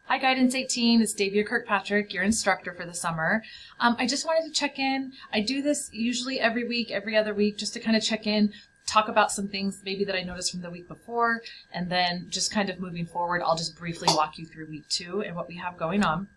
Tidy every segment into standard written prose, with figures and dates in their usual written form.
Hi Guidance 18, it's Davia Kirkpatrick, your instructor for the summer. I just wanted to check in. I do this usually every week, every other week, just to kind of check in, talk about some things maybe that I noticed from the week before, and then just kind of moving forward, I'll just briefly walk you through week 2 and what we have going on.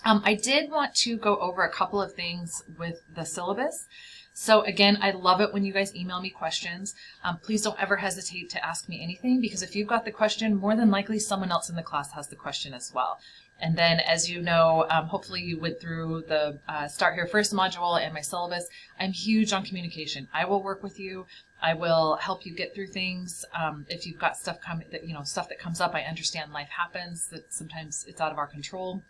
I did want to go over a couple of things with the syllabus. So again, I love it when you guys email me questions. Please don't ever hesitate to ask me anything, because if you've got the question, more than likely someone else in the class has the question as well. And then, as you know, hopefully you went through the Start Here First module and my syllabus. I'm huge on communication. I will work with you. I will help you get through things. If you've got stuff stuff that comes up, I understand life happens, that sometimes it's out of our control.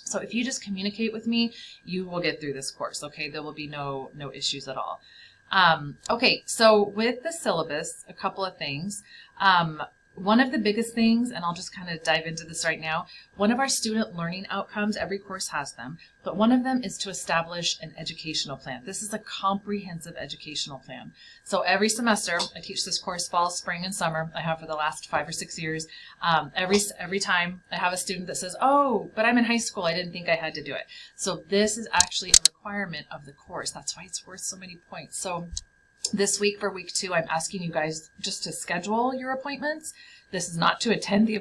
So if you just communicate with me, you will get through this course, okay? There will be no issues at all. Okay, so with the syllabus, a couple of things. One of the biggest things, and I'll just kind of dive into this right now, one of our student learning outcomes, every course has them, but one of them is to establish an educational plan. This is a comprehensive educational plan. So every semester, I teach this course fall, spring, and summer. I have for the last 5 or 6 years. Every time I have a student that says, oh, but I'm in high school, I didn't think I had to do it. So this is actually a requirement of the course. That's why it's worth so many points. So this week for week 2, I'm asking you guys just to schedule your appointments. This is not to attend the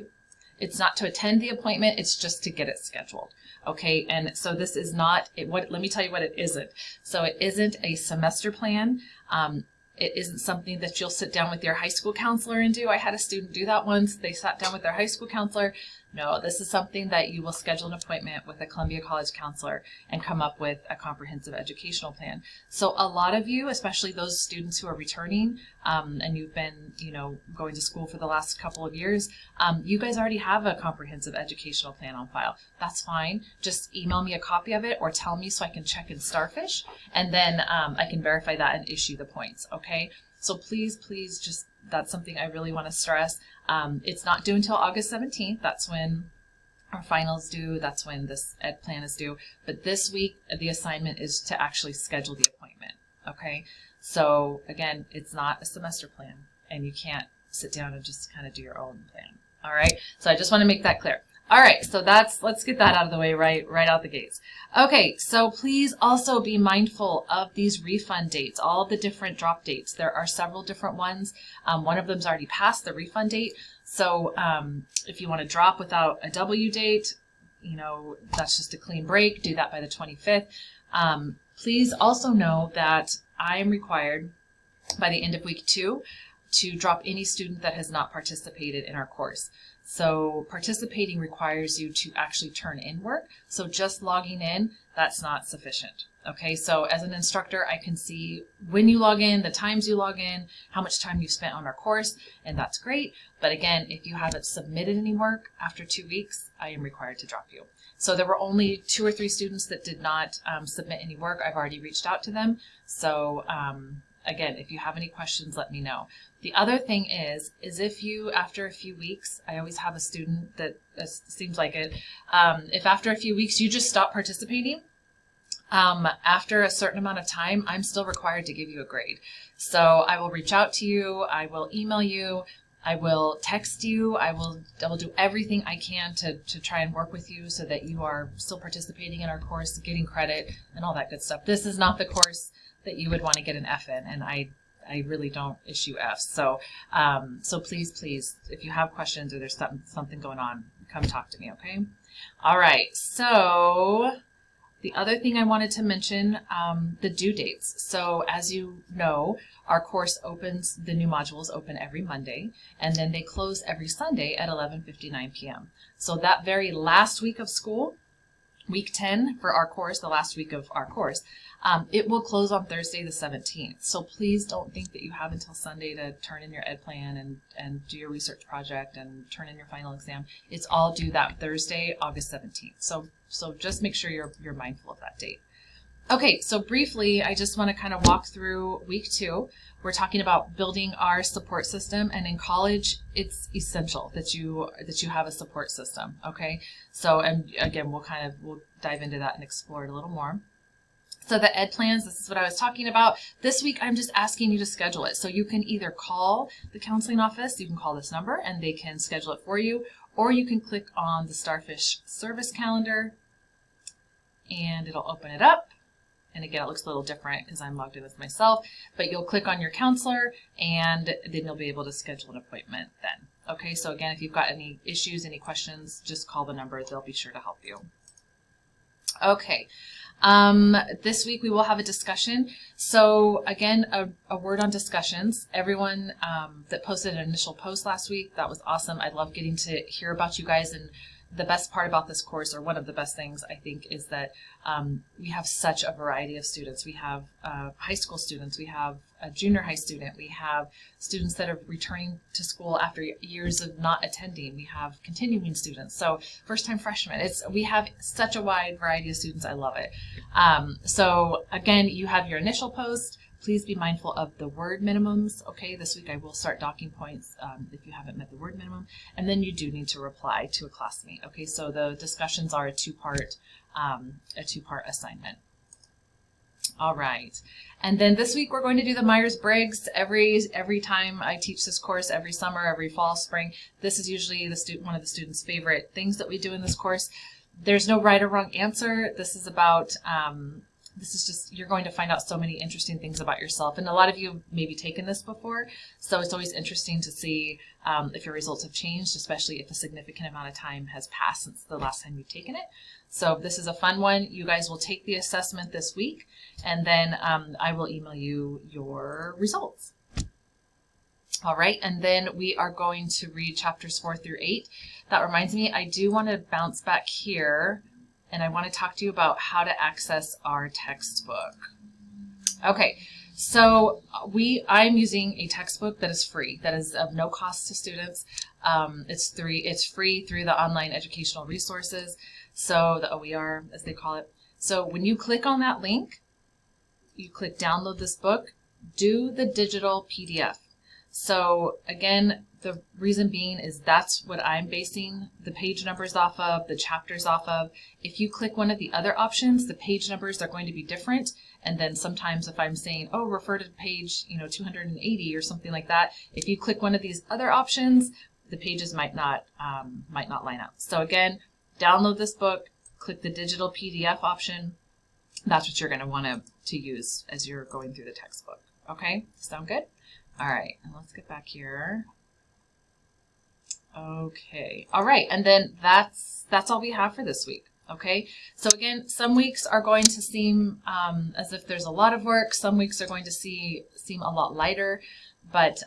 appointment, it's just to get it scheduled. Okay, and so this is not let me tell you what it isn't. So it isn't a semester plan. It isn't something that you'll sit down with your high school counselor and do. I had a student do that once. They sat down with their high school counselor. No, this is something that you will schedule an appointment with a Columbia College counselor and come up with a comprehensive educational plan. So a lot of you, especially those students who are returning, and you've been, going to school for the last couple of years, you guys already have a comprehensive educational plan on file. That's fine. Just email me a copy of it or tell me so I can check in Starfish, and then I can verify that and issue the points, okay? So please, just, that's something I really want to stress. It's not due until August 17th. That's when our finals due. That's when this ed plan is due. But this week, the assignment is to actually schedule the appointment, okay? So again, it's not a semester plan, and you can't sit down and just kind of do your own plan, all right? So I just want to make that clear. All right, so let's get that out of the way right out the gates. Okay, so please also be mindful of these refund dates, all of the different drop dates. There are several different ones. One of them's already passed the refund date. So if you want to drop without a W date, that's just a clean break. Do that by the 25th. Please also know that I am required by the end of week 2 to drop any student that has not participated in our course. So participating requires you to actually turn in work. So just logging in, that's not sufficient. Okay, so as an instructor, I can see when you log in, the times you log in, how much time you spent on our course, and that's great. But again, if you haven't submitted any work after 2 weeks, I am required to drop you. So there were only 2 or 3 students that did not submit any work. I've already reached out to them. So again, if you have any questions, let me know. The other thing is if you, after a few weeks, I always have a student that seems like it, if after a few weeks you just stop participating, after a certain amount of time, I'm still required to give you a grade. So I will reach out to you, I will email you, I will text you, I will do everything I can to try and work with you so that you are still participating in our course, getting credit, and all that good stuff. This is not the course that you would want to get an F in, and I really don't issue Fs. So so please, if you have questions or there's something going on, come talk to me, okay? All right, so the other thing I wanted to mention, the due dates. So as you know, our course opens, the new modules open every Monday, and then they close every Sunday at 11:59 p.m. So that very last week of school, week 10 for our course, the last week of our course, it will close on Thursday the 17th. So please don't think that you have until Sunday to turn in your ed plan and do your research project and turn in your final exam. It's all due that Thursday, August 17th. So just make sure you're mindful of that date. Okay, so briefly, I just want to kind of walk through week 2. We're talking about building our support system, and in college, it's essential that you have a support system. Okay, so and again, we'll dive into that and explore it a little more. So the ed plans, this is what I was talking about. This week, I'm just asking you to schedule it. So you can either call the counseling office, you can call this number and they can schedule it for you, or you can click on the Starfish service calendar and it'll open it up. And again, it looks a little different because I'm logged in as myself, but you'll click on your counselor and then you'll be able to schedule an appointment then. Okay, so again, if you've got any issues, any questions, just call the number. They'll be sure to help you. Okay, this week we will have a discussion. So again, a word on discussions. Everyone that posted an initial post last week, that was awesome. I love getting to hear about you guys, and the best part about this course, or one of the best things I think, is that we have such a variety of students. We have high school students, we have a junior high student, we have students that are returning to school after years of not attending, we have continuing students, so first-time freshmen. We have such a wide variety of students. I love it. So again, you have your initial post. Please be mindful of the word minimums. Okay, this week I will start docking points if you haven't met the word minimum, and then you do need to reply to a classmate. Okay, so the discussions are a two-part assignment. All right, and then this week we're going to do the Myers-Briggs. Every time I teach this course, every summer, every fall, spring, this is usually one of the students' favorite things that we do in this course. There's no right or wrong answer. This is about this is just, you're going to find out so many interesting things about yourself. And a lot of you have maybe taken this before, so it's always interesting to see if your results have changed, especially if a significant amount of time has passed since the last time you've taken it. So this is a fun one. You guys will take the assessment this week, and then I will email you your results. All right, and then we are going to read chapters 4 through 8. That reminds me, I do want to bounce back here, and I want to talk to you about how to access our textbook. Okay, so I'm using a textbook that is free, that is of no cost to students. It's free through the online educational resources, so the OER, as they call it. So when you click on that link, you click download this book, do the digital PDF. So again, the reason being is that's what I'm basing the page numbers off of, the chapters off of. If you click one of the other options, the page numbers are going to be different. And then sometimes if I'm saying, oh, refer to page 280 or something like that, if you click one of these other options, the pages might not line up. So again, download this book, click the digital PDF option. That's what you're going to want to use as you're going through the textbook. Okay, sound good? All right, and let's get back here. Okay, all right, and then that's all we have for this week. Okay, so again, some weeks are going to seem as if there's a lot of work. Some weeks are going to seem a lot lighter. But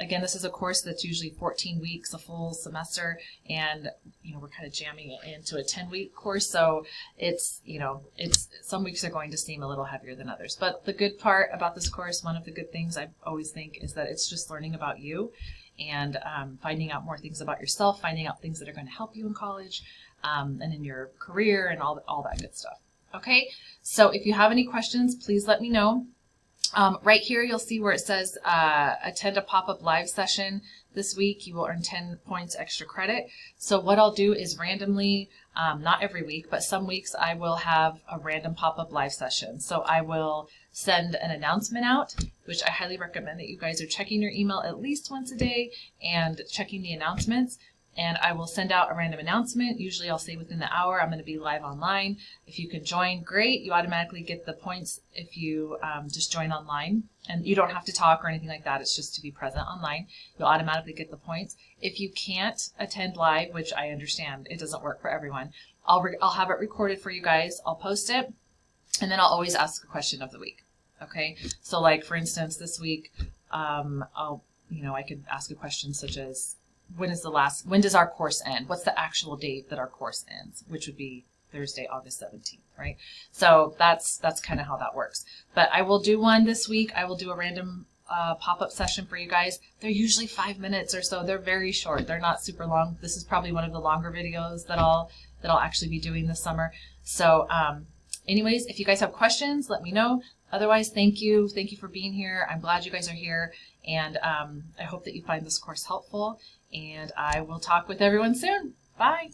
again, this is a course that's usually 14 weeks, a full semester, and we're kind of jamming it into a 10-week course. So it's some weeks are going to seem a little heavier than others. But the good part about this course, one of the good things I always think, is that it's just learning about you and finding out more things about yourself, finding out things that are going to help you in college and in your career and all that good stuff. Okay, so if you have any questions, please let me know. Right here, you'll see where it says attend a pop-up live session this week. You will earn 10 points extra credit. So what I'll do is randomly, not every week, but some weeks I will have a random pop-up live session. So I will send an announcement out, which I highly recommend that you guys are checking your email at least once a day and checking the announcements. And I will send out a random announcement. Usually I'll say within the hour I'm going to be live online. If you can join, great. You automatically get the points if you just join online. And you don't have to talk or anything like that. It's just to be present online. You'll automatically get the points. If you can't attend live, which I understand it doesn't work for everyone, I'll have it recorded for you guys. I'll post it, and then I'll always ask a question of the week. Okay, so like for instance, this week, I could ask a question such as, when does our course end? What's the actual date that our course ends? Which would be Thursday, August 17th, right? So that's kind of how that works. But I will do one this week. I will do a random pop-up session for you guys. They're usually 5 minutes or so. They're very short. They're not super long. This is probably one of the longer videos that I'll actually be doing this summer. So anyways, if you guys have questions, let me know. Otherwise, thank you. Thank you for being here. I'm glad you guys are here. And I hope that you find this course helpful. And I will talk with everyone soon. Bye.